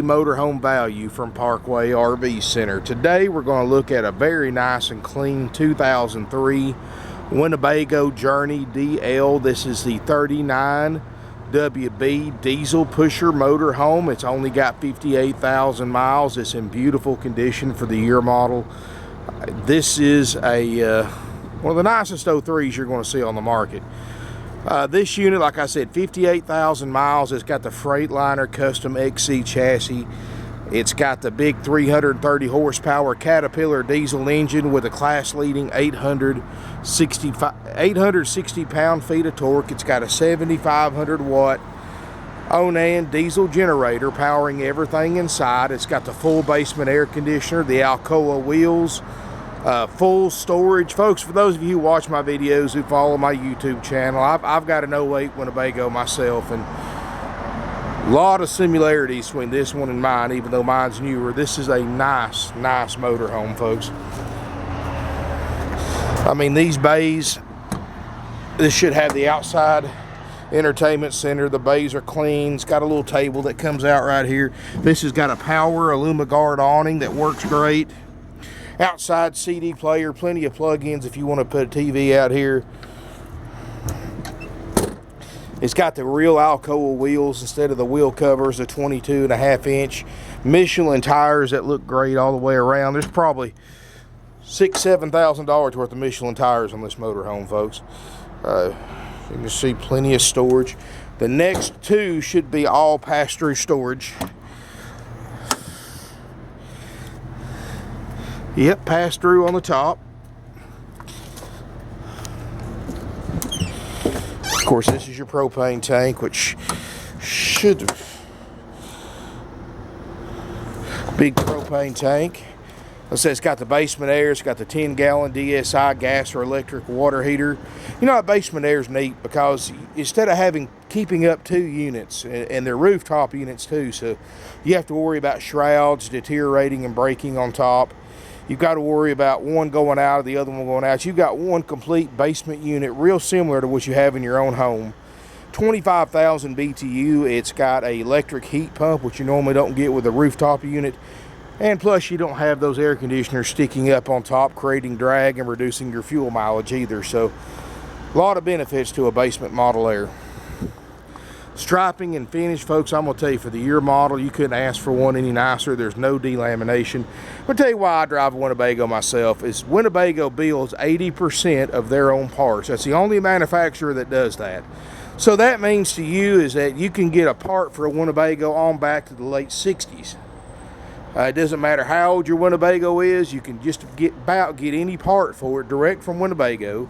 Motorhome value from Parkway RV Center. Today we're going to look at a very nice and clean 2003 Winnebago Journey DL. This is the 39 WB diesel pusher motorhome. It's only got 58,000 miles. It's in beautiful condition for the year model. This is a one of the nicest 03s you're going to see on the market. This unit, like I said, 58,000 miles. It's got the Freightliner custom XC chassis. It's got the big 330 horsepower Caterpillar diesel engine with a class-leading 860 pound-feet of torque. It's got a 7,500 watt Onan diesel generator powering everything inside. It's got the full basement air conditioner, the Alcoa Wheels, full storage. Folks, for those of you who watch my videos, who follow my YouTube channel, I've got an 08 Winnebago myself, and a lot of similarities between this one and mine, even though mine's newer. This is a nice motorhome, folks. I mean, these bays, this should have the outside entertainment center. The bays are clean. It's got a little table that comes out right here. This has got a power Alumiguard awning that works great. Outside CD player, plenty of plug-ins if you want to put a TV out here. It's got the real Alcoa wheels instead of the wheel covers, the 22.5 inch Michelin tires that look great all the way around. There's probably $6,000–7,000 worth of Michelin tires on this motorhome, folks. You can see plenty of storage. The next two should be all pass-through storage. Yep, pass through on the top. Of course, this is your propane tank, which should big propane tank. Let's say it's got the basement air. It's got the 10-gallon DSI gas or electric water heater. You know, basement air is neat because instead of keeping up two units, and they're rooftop units too, so you have to worry about shrouds deteriorating and breaking on top. You've got to worry about one going out or the other one going out. You've got one complete basement unit, real similar to what you have in your own home. 25,000 BTU. It's got an electric heat pump, which you normally don't get with a rooftop unit. And plus, you don't have those air conditioners sticking up on top, creating drag and reducing your fuel mileage either. So, a lot of benefits to a basement model there. Striping and finish, folks, I'm going to tell you, for the year model, you couldn't ask for one any nicer. There's no delamination. I'm going to tell you why I drive a Winnebago myself. Is Winnebago builds 80% of their own parts. That's the only manufacturer that does that. So that means to you is that you can get a part for a Winnebago on back to the late 60s. It doesn't matter how old your Winnebago is. You can just get any part for it direct from Winnebago.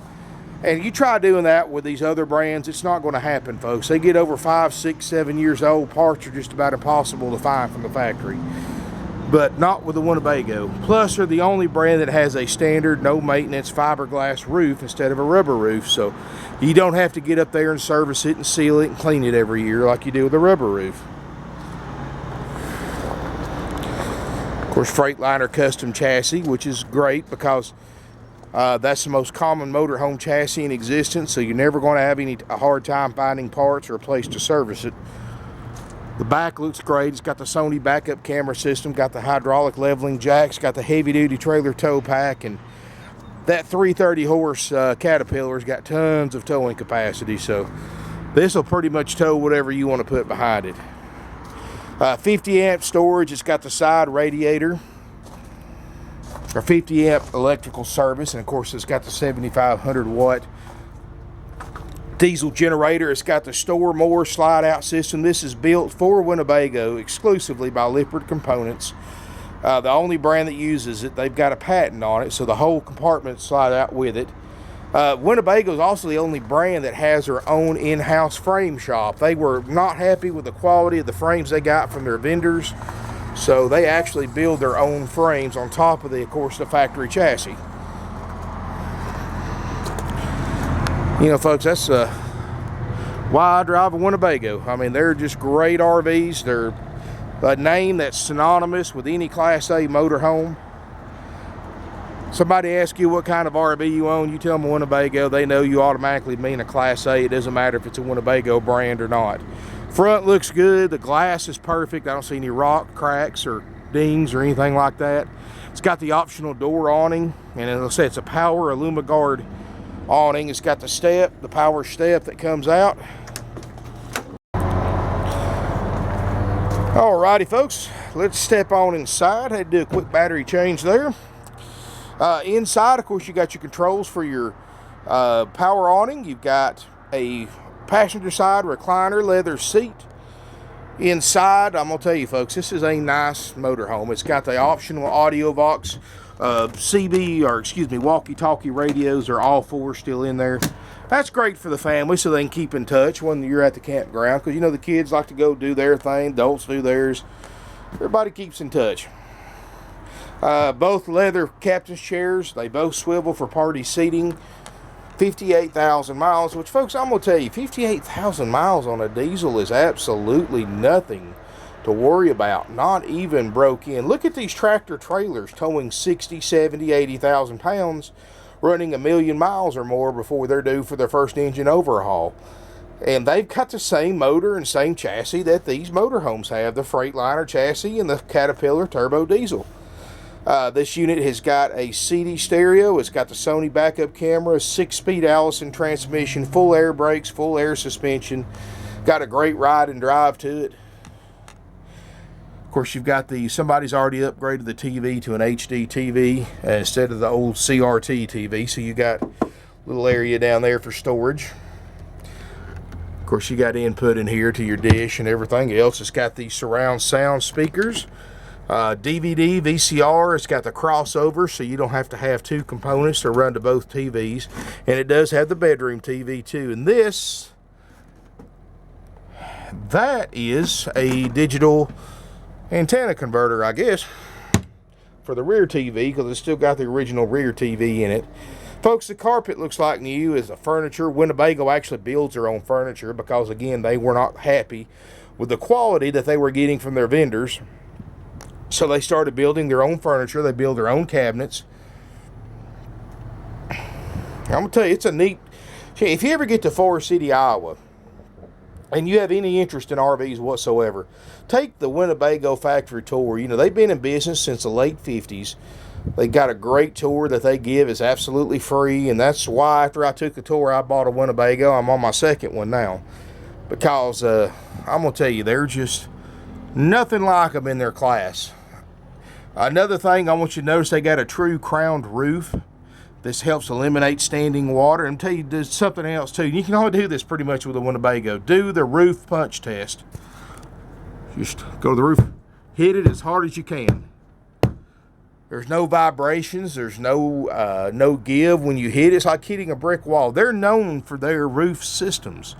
And you try doing that with these other brands, it's not going to happen, folks. They get over 5, 6, 7 years old. Parts are just about impossible to find from the factory. But not with the Winnebago. Plus, they're the only brand that has a standard, no maintenance fiberglass roof instead of a rubber roof. So you don't have to get up there and service it and seal it and clean it every year like you do with a rubber roof. Of course, Freightliner custom chassis, which is great because that's the most common motorhome chassis in existence, so you're never going to have a hard time finding parts or a place to service it. The back looks great. It's got the Sony backup camera system, got the hydraulic leveling jacks, got the heavy-duty trailer tow pack, and that 330 horse Caterpillar's got tons of towing capacity, so this will pretty much tow whatever you want to put behind it. 50 amp storage. It's got the side radiator, or 50 amp electrical service, and of course it's got the 7,500 watt diesel generator. It's got the store more slide out system. This is built for Winnebago exclusively by Lippert Components, the only brand that uses it. They've got a patent on it, so the whole compartment slide out with it. Winnebago is also the only brand that has their own in-house frame shop. They were not happy with the quality of the frames they got from their vendors, so they actually build their own frames on top of of course, the factory chassis. You know, folks, that's why I drive a Winnebago. I mean, they're just great RVs. They're a name that's synonymous with any Class A motorhome. Somebody asks you what kind of RV you own, you tell them a Winnebago, they know you automatically mean a Class A. It doesn't matter if it's a Winnebago brand or not. Front looks good, the glass is perfect. I don't see any rock cracks or dings or anything like that. It's got the optional door awning, and it'll say it's a power AlumiGuard awning. It's got the step, the power step that comes out. Alrighty folks, let's step on inside. I had to do a quick battery change there. Inside, of course, you got your controls for your power awning. You've got a passenger side recliner leather seat. Inside, I'm gonna tell you folks, this is a nice motorhome. It's got the optional audio box, walkie-talkie radios are all four still in there. That's great for the family so they can keep in touch when you're at the campground, because you know the kids like to go do their thing, adults do theirs. Everybody keeps in touch. Both leather captain's chairs, they both swivel for party seating. 58,000 miles, which folks, I'm gonna tell you, 58,000 miles on a diesel is absolutely nothing to worry about. Not even broke in. Look at these tractor trailers towing 60, 70, 80,000 pounds, running 1,000,000 miles or more before they're due for their first engine overhaul. And they've got the same motor and same chassis that these motorhomes have, the Freightliner chassis and the Caterpillar turbo diesel. This unit has got a CD stereo. It's got the Sony backup camera, 6-speed Allison transmission, full air brakes, full air suspension. Got a great ride and drive to it. Of course, you've got somebody's already upgraded the TV to an HD TV instead of the old CRT TV. So you got a little area down there for storage. Of course, you got input in here to your dish and everything else. It's got the surround sound speakers. DVD, VCR, it's got the crossover so you don't have to have two components to run to both TVs. And it does have the bedroom TV too. And that is a digital antenna converter, I guess, for the rear TV, because it's still got the original rear TV in it. Folks, the carpet looks like new as the furniture. Winnebago actually builds their own furniture because, again, they were not happy with the quality that they were getting from their vendors. So they started building their own furniture. They build their own cabinets. I'm going to tell you, it's a neat... If you ever get to Forest City, Iowa, and you have any interest in RVs whatsoever, take the Winnebago factory tour. You know, they've been in business since the late 50s. They got a great tour that they give. It's absolutely free, and that's why after I took the tour, I bought a Winnebago. I'm on my second one now. Because I'm going to tell you, they're just nothing like them in their class. Another thing I want you to notice, they got a true crowned roof. This helps eliminate standing water. And tell you, there's something else too. You can only do this pretty much with a Winnebago. Do the roof punch test. Just go to the roof, hit it as hard as you can. There's no vibrations. There's no give when you hit it. It's like hitting a brick wall. They're known for their roof systems.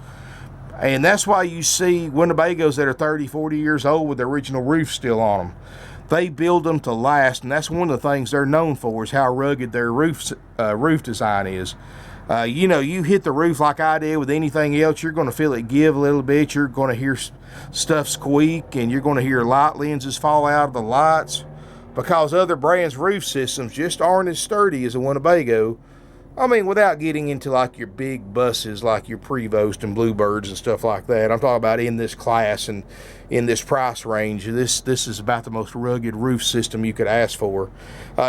And that's why you see Winnebagos that are 30, 40 years old with the original roof still on them. They build them to last, and that's one of the things they're known for, is how rugged their roof design is. You know, you hit the roof like I did with anything else, you're going to feel it give a little bit. You're going to hear stuff squeak, and you're going to hear light lenses fall out of the lights, because other brands' roof systems just aren't as sturdy as a Winnebago. I mean, without getting into like your big buses like your Prevost and Bluebirds and stuff like that. I'm talking about in this class and in this price range. This is about the most rugged roof system you could ask for.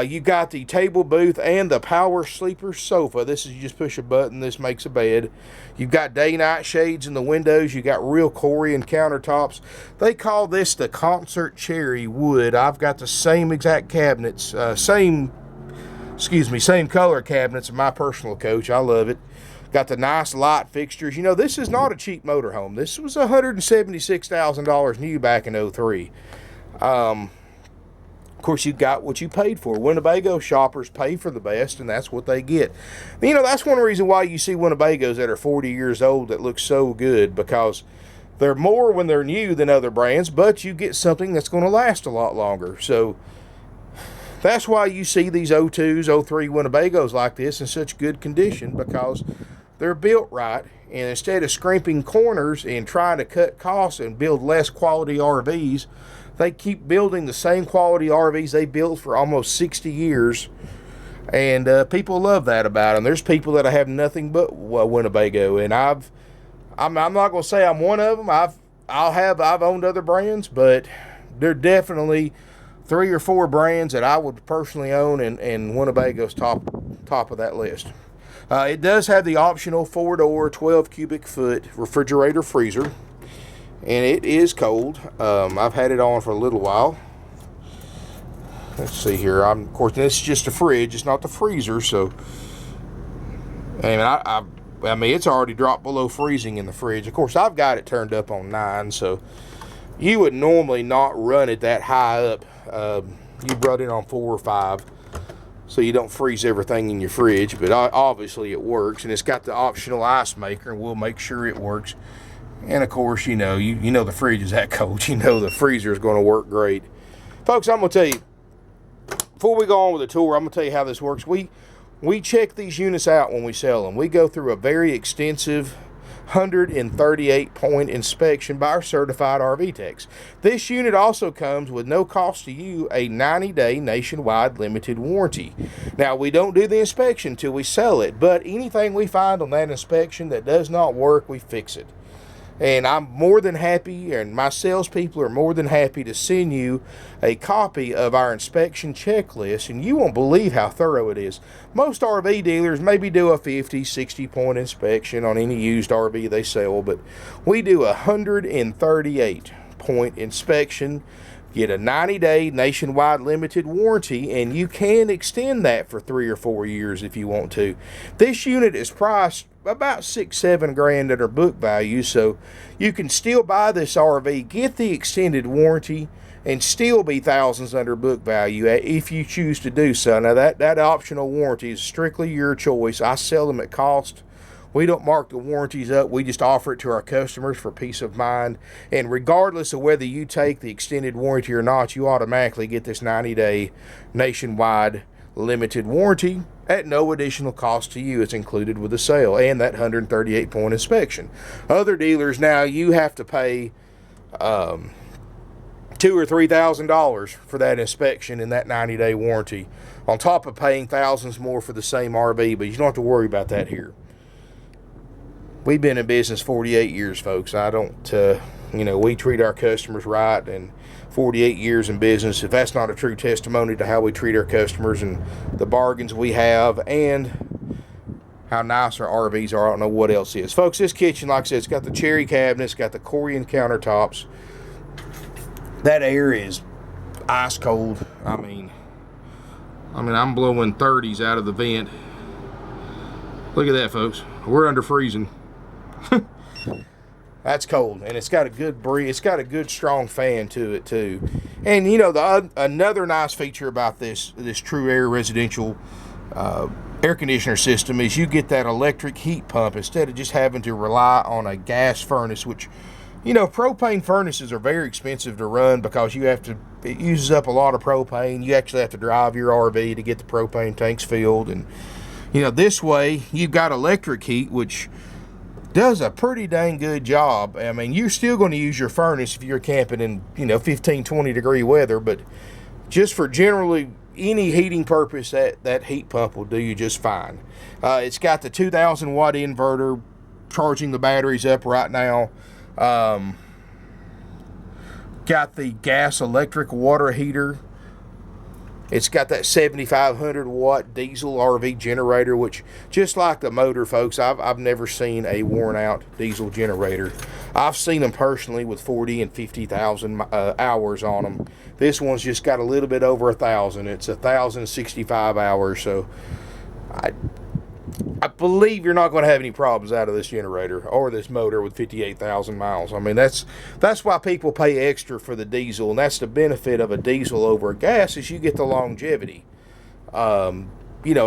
You got the table booth and the power sleeper sofa. This is, you just push a button, this makes a bed. You've got day-night shades in the windows. You got real Corian countertops. They call this the concert cherry wood. I've got the same exact cabinets, same color cabinets in my personal coach. I love it. Got the nice light fixtures. You know, this is not a cheap motorhome. This was $176,000 new back in 03. Of course, you got what you paid for. Winnebago shoppers pay for the best, and that's what they get. You know, that's one reason why you see Winnebagos that are 40 years old that look so good, because they're more when they're new than other brands, but you get something that's going to last a lot longer. So that's why you see these 02s, 03 Winnebagos like this in such good condition, because they're built right. And instead of scrimping corners and trying to cut costs and build less quality RVs, they keep building the same quality RVs they built for almost 60 years. And people love that about them. There's people that have nothing but Winnebago, and I'm not going to say I'm one of them. I've owned other brands, but there are definitely 3 or 4 brands that I would personally own, and Winnebago's top of that list. It does have the optional 4-door, 12 cubic foot refrigerator freezer, and it is cold. I've had it on for a little while. Let's see here. Of course, this is just a fridge. It's not the freezer, so. And I mean, it's already dropped below freezing in the fridge. Of course, I've got it turned up on 9, so you would normally not run it that high up. You brought it on 4 or 5, so you don't freeze everything in your fridge. But obviously, it works, and it's got the optional ice maker, and we'll make sure it works. And of course, you know the fridge is that cold. You know the freezer is going to work great, folks. I'm going to tell you. Before we go on with the tour, I'm going to tell you how this works. We check these units out when we sell them. We go through a very extensive 138-point inspection by our certified RV techs. This unit also comes with no cost to you a 90-day nationwide limited warranty. Now, we don't do the inspection until we sell it, but anything we find on that inspection that does not work, we fix it. And I'm more than happy, and my salespeople are more than happy to send you a copy of our inspection checklist, and you won't believe how thorough it is. Most RV dealers maybe do a 50, 60-point inspection on any used RV they sell, but we do a 138-point inspection, get a 90-day nationwide limited warranty, and you can extend that for 3 or 4 years if you want to. This unit is priced about $6-7 grand under book value, so you can still buy this RV, get the extended warranty, and still be thousands under book value if you choose to do so. Now that optional warranty is strictly your choice. I sell them at cost. We don't mark the warranties up. We just offer it to our customers for peace of mind. And regardless of whether you take the extended warranty or not, you automatically get this 90-day nationwide limited warranty at no additional cost to you. It's included with the sale and that 138-point inspection. Other dealers now, you have to pay $2,000 or $3,000 for that inspection and that 90-day warranty, on top of paying thousands more for the same RV. But you don't have to worry about that here. We've been in business 48 years, folks. We treat our customers right, and 48 years in business, if that's not a true testimony to how we treat our customers and the bargains we have and how nice our RVs are, I don't know what else is. Folks, this kitchen, like I said, it's got the cherry cabinets, got the Corian countertops. That air is ice cold. I mean, I'm blowing 30s out of the vent. Look at that, folks. We're under freezing. That's cold, and it's got a good breeze. It's got a good strong fan to it too. And another nice feature about this True Air residential air conditioner system is you get that electric heat pump instead of just having to rely on a gas furnace, which propane furnaces are very expensive to run because it uses up a lot of propane. You actually have to drive your RV to get the propane tanks filled, and this way you've got electric heat, which does a pretty dang good job. I mean, you're still going to use your furnace if you're camping in 15, 20 degree weather, but just for generally any heating purpose, that heat pump will do you just fine. It's got the 2,000 watt inverter charging the batteries up right now. Got the gas electric water heater. It's got that 7,500 watt diesel RV generator, which, just like the motor, folks, I've never seen a worn out diesel generator. I've seen them personally with 40 and 50,000 hours on them. This one's just got a little bit over 1,000. It's 1,065 hours, so I believe you're not going to have any problems out of this generator or this motor with 58,000 miles. I mean, that's why people pay extra for the diesel, and that's the benefit of a diesel over a gas, is you get the longevity. A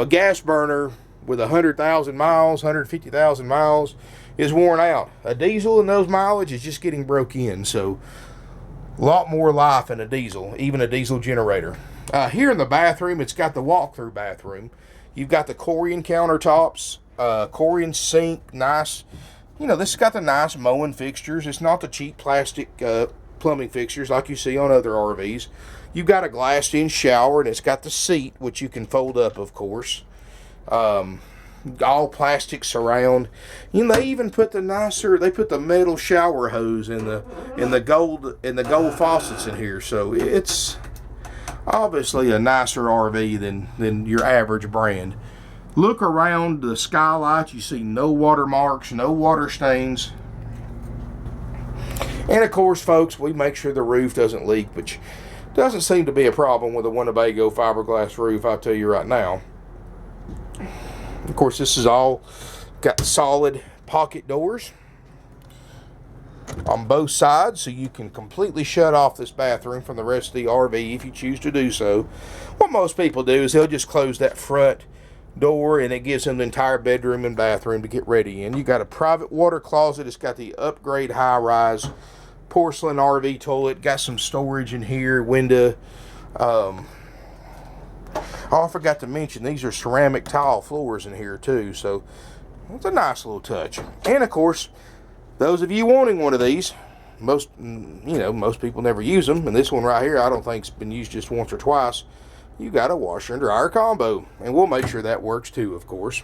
gas burner with 100,000 miles, 150,000 miles is worn out. A diesel in those mileage is just getting broke in, so a lot more life in a diesel, even a diesel generator. Here in the bathroom, it's got the walk-through bathroom. You've got the Corian countertops, Corian sink, nice. This has got the nice mowing fixtures. It's not the cheap plastic plumbing fixtures like you see on other RVs. You've got a glassed-in shower, and it's got the seat, which you can fold up, of course. All plastic surround. You know, they even put the metal shower hose in the gold faucets in here. So it's obviously a nicer RV than your average brand. Look around the skylight. You see no water marks, no water stains. And of course, folks, we make sure the roof doesn't leak, which doesn't seem to be a problem with a Winnebago fiberglass roof, I'll tell you right now. Of course, this is all got solid pocket doors on both sides, so you can completely shut off this bathroom from the rest of the RV if you choose to do so. What most people do is they'll just close that front door, and it gives them the entire bedroom and bathroom to get ready in. You got a private water closet. It's got the upgrade high-rise porcelain RV toilet. Got some storage in here, window. Oh, I forgot to mention, these are ceramic tile floors in here too, so it's a nice little touch. And of course, those of you wanting one of these, most people never use them, and this one right here I don't think's been used just once or twice. You got a washer and dryer combo, and we'll make sure that works too, of course.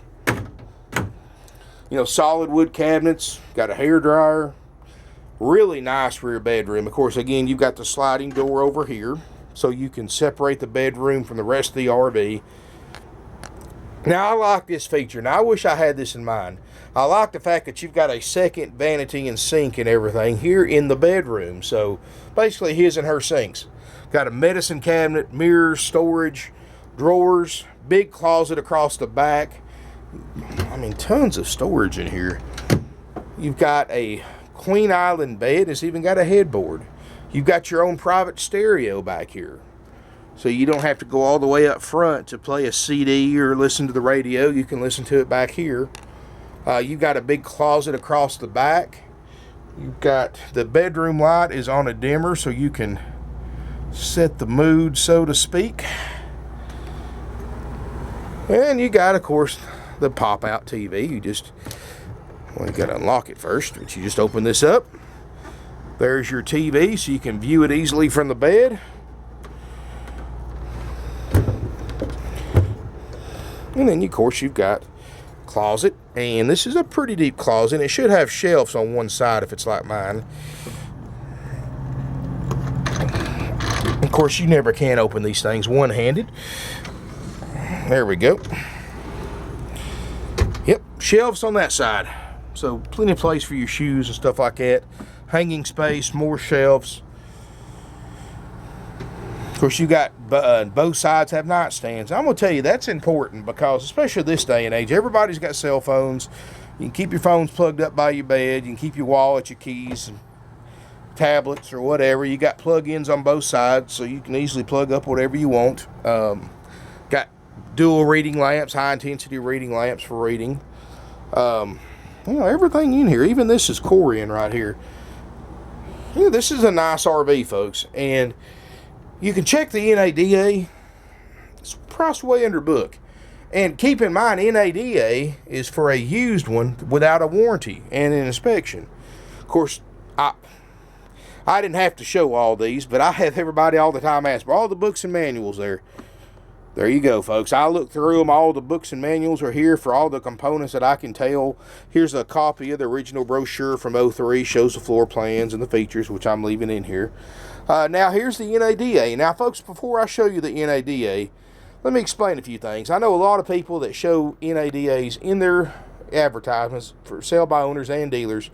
You know, solid wood cabinets, got a hair dryer. Really nice rear bedroom. Of course, again, you've got the sliding door over here, so you can separate the bedroom from the rest of the RV. Now, I like this feature. Now, I wish I had this in mind. I like the fact that you've got a second vanity and sink and everything here in the bedroom. So, basically, his and her sinks. Got a medicine cabinet, mirrors, storage, drawers, big closet across the back. I mean, tons of storage in here. You've got a Queen Island bed. It's even got a headboard. You've got your own private stereo back here, so you don't have to go all the way up front to play a CD or listen to the radio. You can listen to it back here. You've got a big closet across the back. You've got the bedroom light is on a dimmer, so you can set the mood, so to speak. And you got, of course, the pop-out TV. You got to unlock it first, but you just open this up. There's your TV, so you can view it easily from the bed. And then, of course, you've got closet, and this is a pretty deep closet. It should have shelves on one side if it's like mine. Of course, you never can open these things one-handed. There we go. Yep, shelves on that side. So plenty of place for your shoes and stuff like that. Hanging space, more shelves. Of course, you got both sides have nightstands. I'm going to tell you, that's important because, especially this day and age, everybody's got cell phones. You can keep your phones plugged up by your bed. You can keep your wallet, your keys, and tablets or whatever. You got plug-ins on both sides, so you can easily plug up whatever you want. Got dual reading lamps, high-intensity reading lamps for reading. Everything in here. Even this is Corian right here. This is a nice RV, folks, and you can check the NADA. It's priced way under book. And keep in mind, NADA is for a used one without a warranty and an inspection. Of course, I didn't have to show all these, but I have everybody all the time ask for all the books and manuals there. There you go, folks. I looked through them. All the books and manuals are here for all the components that I can tell. Here's a copy of the original brochure from 03. Shows the floor plans and the features, which I'm leaving in here. Now, here's the NADA. Now, folks, before I show you the NADA, let me explain a few things. I know a lot of people that show NADAs in their advertisements for sale by owners and dealers.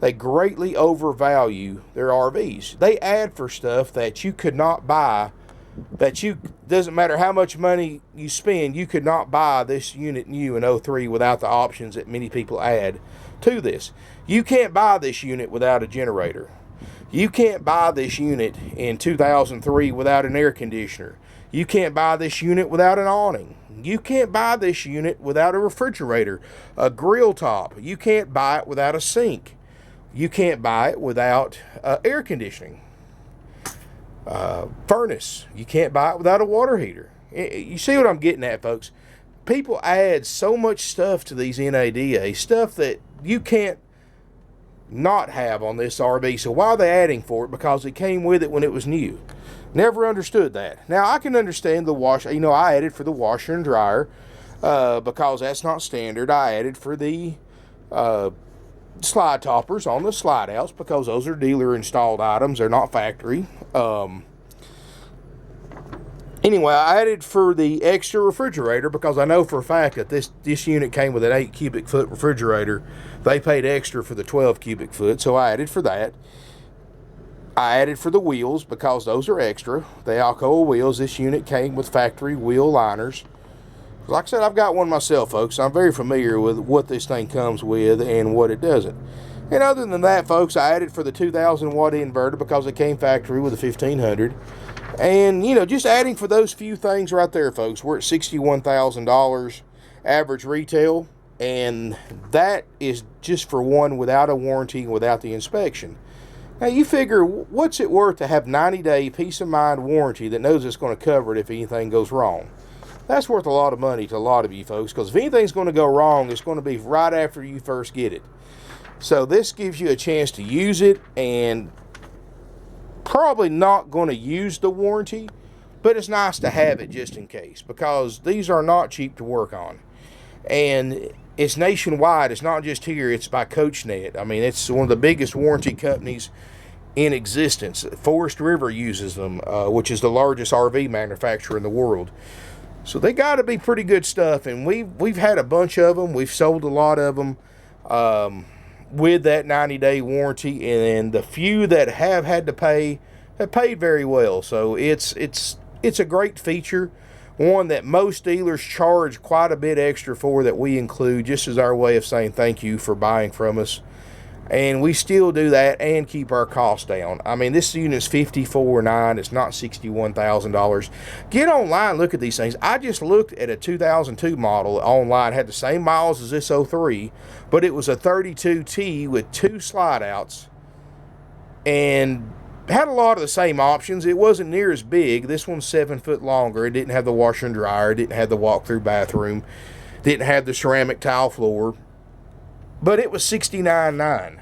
They greatly overvalue their RVs. They add for stuff that you could not buy, doesn't matter how much money you spend, you could not buy this unit new in 03 without the options that many people add to this. You can't buy this unit without a generator. You can't buy this unit in 2003 without an air conditioner. You can't buy this unit without an awning. You can't buy this unit without a refrigerator, a grill top. You can't buy it without a sink. You can't buy it without air conditioning. Furnace. You can't buy it without a water heater. You see what I'm getting at, folks? People add so much stuff to these NADA, stuff that you can't not have on this RV. So why are they adding for it? Because it came with it when it was new. Never understood that. Now, I can understand the wash. You know, I added for the washer and dryer because that's not standard. I added for the slide toppers on the slide outs because those are dealer installed items. They're not factory. Anyway, I added for the extra refrigerator because I know for a fact that this unit came with an 8 cubic foot refrigerator. They paid extra for the 12 cubic foot, so I added for that. I added for the wheels because those are extra. The Alcoa wheels, this unit came with factory wheel liners. Like I said, I've got one myself, folks. I'm very familiar with what this thing comes with and what it doesn't. And other than that, folks, I added for the 2,000 watt inverter because it came factory with a 1,500. And, you know, just adding for those few things right there, folks, we're at $61,000 average retail. And that is just for one without a warranty and without the inspection. Now, you figure, what's it worth to have 90-day peace of mind warranty that knows it's going to cover it if anything goes wrong? That's worth a lot of money to a lot of you folks, because if anything's going to go wrong, it's going to be right after you first get it. So this gives you a chance to use it, and probably not going to use the warranty, but it's nice to have it just in case, because these are not cheap to work on. And it's nationwide. It's not just here. It's by CoachNet. I mean, it's one of the biggest warranty companies in existence. Forest River uses them, which is the largest RV manufacturer in the world. So they got to be pretty good stuff, and we've had a bunch of them. We've sold a lot of them with that 90-day warranty, and the few that have had to pay have paid very well. So it's a great feature, one that most dealers charge quite a bit extra for, that we include just as our way of saying thank you for buying from us. And we still do that and keep our costs down. I mean, this unit's $54,900. It's not $61,000. Get online, look at these things. I just looked at a 2002 model online. Had the same miles as this 03, but it was a 32T with 2 slide outs and had a lot of the same options. It wasn't near as big. This one's 7 foot longer. It didn't have the washer and dryer. It didn't have the walk-through bathroom. Didn't have the ceramic tile floor. But it was $69,900,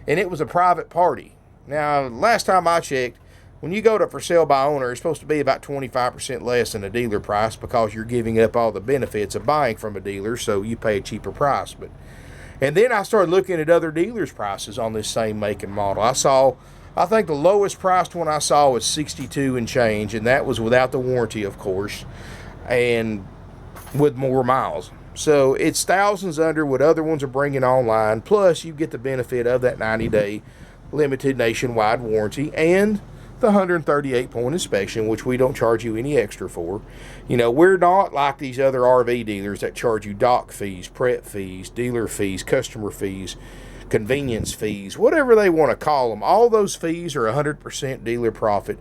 and it was a private party. Now, last time I checked, when you go to for sale by owner, it's supposed to be about 25% less than a dealer price because you're giving up all the benefits of buying from a dealer, so you pay a cheaper price. And then I started looking at other dealers' prices on this same make and model. I think the lowest priced one I saw was $62 and change, and that was without the warranty, of course, and with more miles. So it's thousands under what other ones are bringing online, plus you get the benefit of that 90-day limited nationwide warranty and the 138-point inspection, which we don't charge you any extra for. You know, we're not like these other RV dealers that charge you dock fees, prep fees, dealer fees, customer fees, convenience fees, whatever they want to call them. All those fees are 100% dealer profit.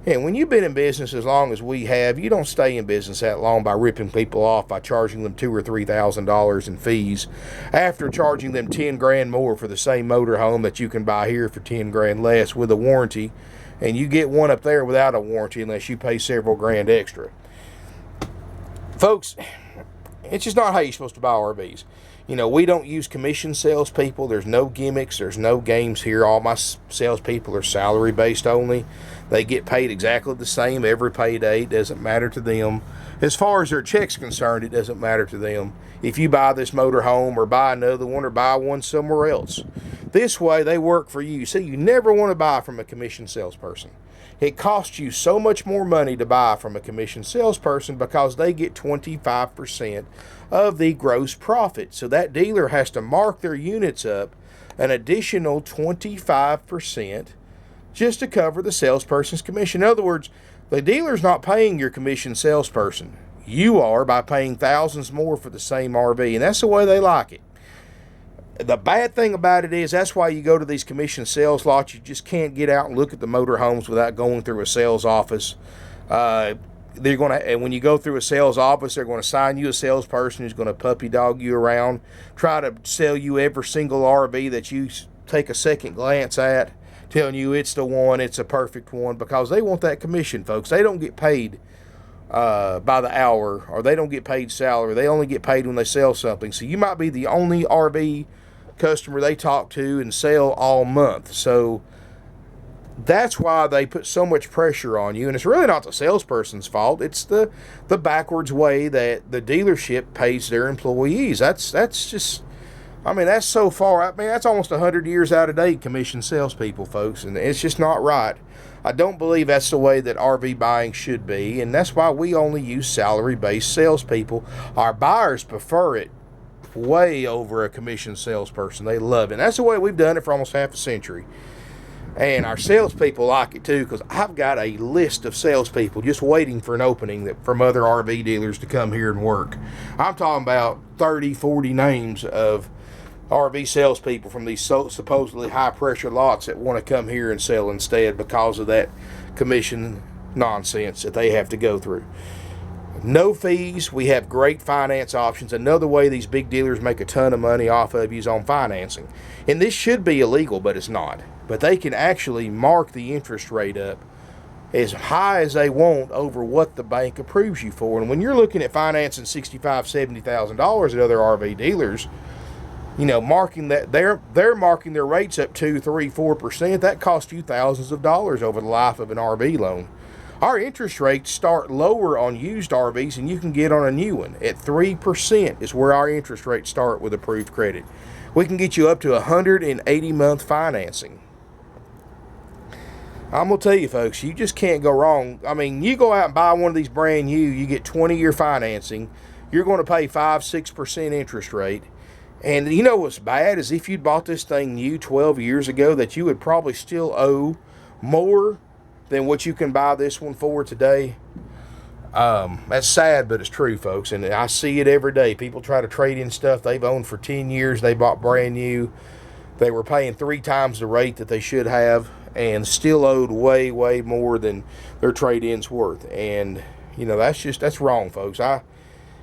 And when you've been in business as long as we have, you don't stay in business that long by ripping people off by charging them $2,000 or $3,000 in fees after charging them 10 grand more for the same motorhome that you can buy here for 10 grand less with a warranty. And you get one up there without a warranty unless you pay several grand extra. Folks, it's just not how you're supposed to buy RVs. You know, we don't use commission salespeople. There's no gimmicks. There's no games here. All my salespeople are salary-based only. They get paid exactly the same every payday. It doesn't matter to them. As far as their check's concerned, it doesn't matter to them. If you buy this motorhome or buy another one or buy one somewhere else, this way they work for you. See, you never want to buy from a commission salesperson. It costs you so much more money to buy from a commission salesperson because they get 25% of the gross profit. So that dealer has to mark their units up an additional 25% just to cover the salesperson's commission. In other words, the dealer's not paying your commission salesperson. You are, by paying thousands more for the same RV, and that's the way they like it. The bad thing about it is that's why you go to these commission sales lots. You just can't get out and look at the motorhomes without going through a sales office. They're going to, and when you go through a sales office, they're going to assign you a salesperson who's going to puppy dog you around, try to sell you every single RV that you take a second glance at, telling you it's the one, it's a perfect one, because they want that commission, folks. They don't get paid by the hour, or they don't get paid salary. They only get paid when they sell something. So you might be the only RV customer they talk to and sell all month. So that's why they put so much pressure on you, and it's really not the salesperson's fault. It's the backwards way that the dealership pays their employees. That's just, I mean, that's so far, I mean, that's almost 100 years out of date, commission salespeople, folks, and it's just not right. I don't believe that's the way that RV buying should be, and that's why we only use salary-based salespeople. Our buyers prefer it way over a commission salesperson. They love it, and that's the way we've done it for almost half a century. And our salespeople like it too, because I've got a list of salespeople just waiting for an opening from other RV dealers to come here and work. I'm talking about 30, 40 names of RV salespeople from these supposedly high-pressure lots that want to come here and sell instead because of that commission nonsense that they have to go through. No fees. We have great finance options. Another way these big dealers make a ton of money off of you is on financing. And this should be illegal, but it's not. But they can actually mark the interest rate up as high as they want over what the bank approves you for. And when you're looking at financing $65,000, $70,000 at other RV dealers, you know, marking that they're marking their rates up 2%, 3%, 4%. That costs you thousands of dollars over the life of an RV loan. Our interest rates start lower on used RVs than you can get on a new one. At 3% is where our interest rates start with approved credit. We can get you up to 180-month financing. I'm going to tell you, folks, you just can't go wrong. I mean, you go out and buy one of these brand new, you get 20-year financing, you're going to pay 5-6% interest rate. And you know what's bad is if you'd bought this thing new 12 years ago, that you would probably still owe more than what you can buy this one for today. That's sad, but it's true, folks. And I see it every day. People try to trade in stuff they've owned for 10 years. They bought brand new. They were paying 3 times the rate that they should have and still owed way, way more than their trade-in's worth. And, you know, that's wrong, folks.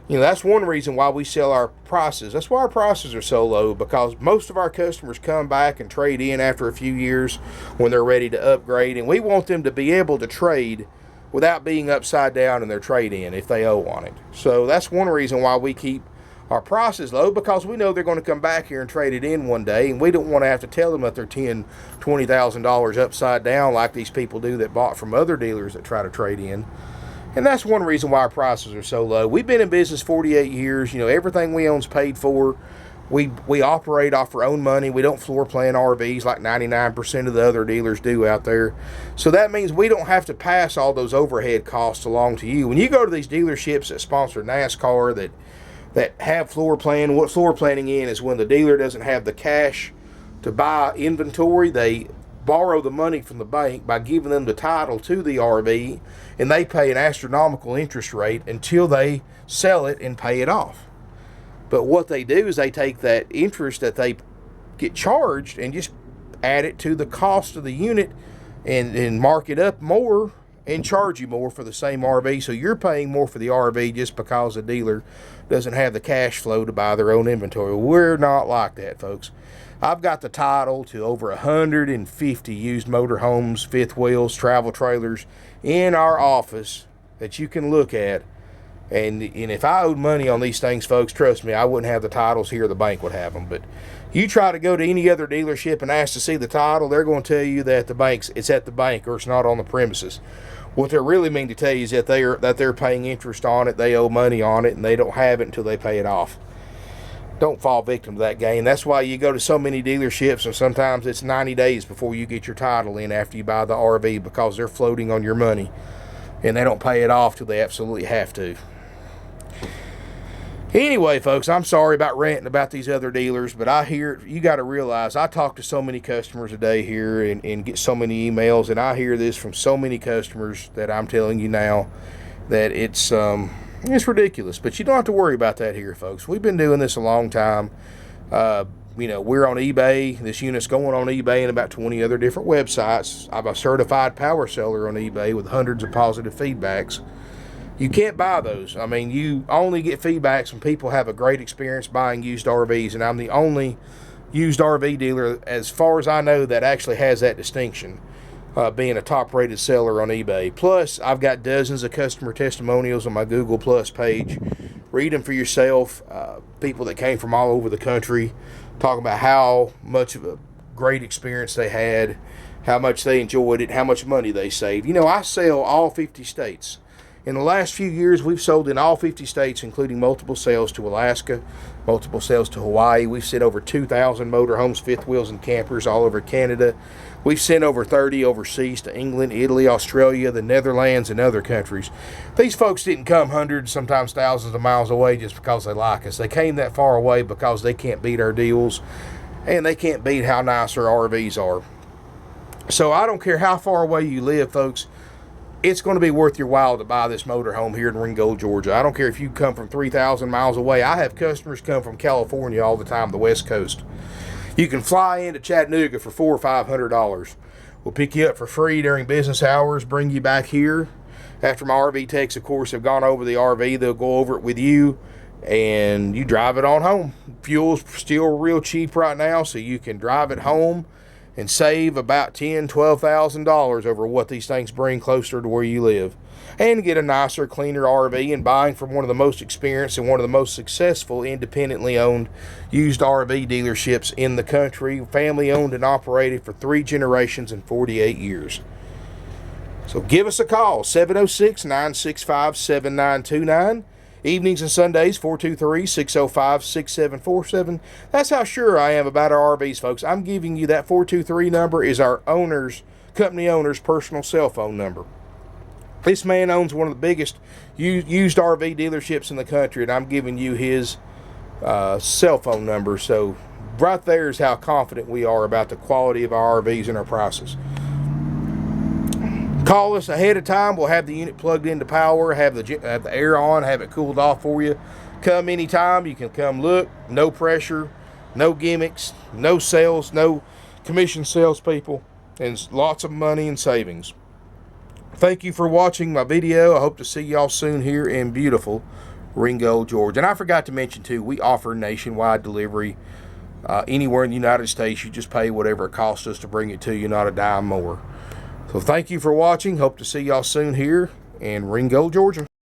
You know, that's one reason why we sell our prices. That's why our prices are so low, because most of our customers come back and trade in after a few years when they're ready to upgrade, and we want them to be able to trade without being upside down in their trade-in if they owe on it. So that's one reason why we keep our prices low, because we know they're going to come back here and trade it in one day, and we don't want to have to tell them that they're $10,000, $20,000 upside down like these people do that bought from other dealers that try to trade in. And that's one reason why our prices are so low. We've been in business 48 years. You know, everything we own is paid for. We operate off our own money. We don't floor plan RVs like 99% of the other dealers do out there. So that means we don't have to pass all those overhead costs along to you. When you go to these dealerships that sponsor NASCAR that have floor plan, what floor planning is when the dealer doesn't have the cash to buy inventory, they borrow the money from the bank by giving them the title to the RV, and they pay an astronomical interest rate until they sell it and pay it off. But what they do is they take that interest that they get charged and just add it to the cost of the unit and mark it up more and charge you more for the same RV. So you're paying more for the RV just because the dealer doesn't have the cash flow to buy their own inventory. We're not like that, folks. I've got the title to over 150 used motorhomes, fifth wheels, travel trailers in our office that you can look at. And if I owed money on these things, folks, trust me, I wouldn't have the titles here. The bank would have them. But you try to go to any other dealership and ask to see the title, they're going to tell you that it's at the bank or it's not on the premises. What they really mean to tell you is that they're paying interest on it, they owe money on it, and they don't have it until they pay it off. Don't fall victim to that game. That's why you go to so many dealerships, and sometimes it's 90 days before you get your title in after you buy the RV, because they're floating on your money and they don't pay it off till they absolutely have to. Anyway, folks, I'm sorry about ranting about these other dealers, but you got to realize I talk to so many customers a day here and get so many emails, and I hear this from so many customers that I'm telling you now that it's ridiculous. But you don't have to worry about that here, folks. We've been doing this a long time. You know, we're on eBay. This unit's going on eBay and about 20 other different websites. I'm a certified power seller on eBay with hundreds of positive feedbacks. You can't buy those. I mean, you only get feedbacks when people have a great experience buying used RVs, and I'm the only used RV dealer, as far as I know, that actually has that distinction, being a top-rated seller on eBay. Plus, I've got dozens of customer testimonials on my Google Plus page. Read them for yourself. People that came from all over the country talking about how much of a great experience they had, how much they enjoyed it, how much money they saved. You know, I sell all 50 states. In the last few years, we've sold in all 50 states, including multiple sales to Alaska, multiple sales to Hawaii. We've sent over 2,000 motorhomes, fifth wheels, and campers all over Canada. We've sent over 30 overseas to England, Italy, Australia, the Netherlands, and other countries. These folks didn't come hundreds, sometimes thousands of miles away just because they like us. They came that far away because they can't beat our deals, and they can't beat how nice our RVs are. So I don't care how far away you live, folks. It's going to be worth your while to buy this motorhome here in Ringgold, Georgia. I don't care if you come from 3,000 miles away. I have customers come from California all the time, the West Coast. You can fly into Chattanooga for $400 or $500. We'll pick you up for free during business hours, bring you back here. After my RV techs, of course, have gone over the RV, they'll go over it with you, and you drive it on home. Fuel's still real cheap right now, so you can drive it home and save about $10,000, $12,000 over what these things bring closer to where you live. And get a nicer, cleaner RV, and buying from one of the most experienced and one of the most successful independently owned used RV dealerships in the country. Family owned and operated for 3 generations and 48 years. So give us a call, 706-965-7929. Evenings and Sundays, 423-605-6747. That's how sure I am about our RVs, folks. I'm giving you that 423 number is our company owner's personal cell phone number. This man owns one of the biggest used RV dealerships in the country, and I'm giving you his cell phone number. So right there is how confident we are about the quality of our RVs and our prices. Call us ahead of time. We'll have the unit plugged into power, have the air on, have it cooled off for you. Come anytime. You can come look. No pressure, no gimmicks, no sales, no commission salespeople, and lots of money and savings. Thank you for watching my video. I hope to see y'all soon here in beautiful Ringgold, Georgia. And I forgot to mention too, we offer nationwide delivery anywhere in the United States. You just pay whatever it costs us to bring it to you, not a dime more. So thank you for watching. Hope to see y'all soon here in Ringgold, Georgia.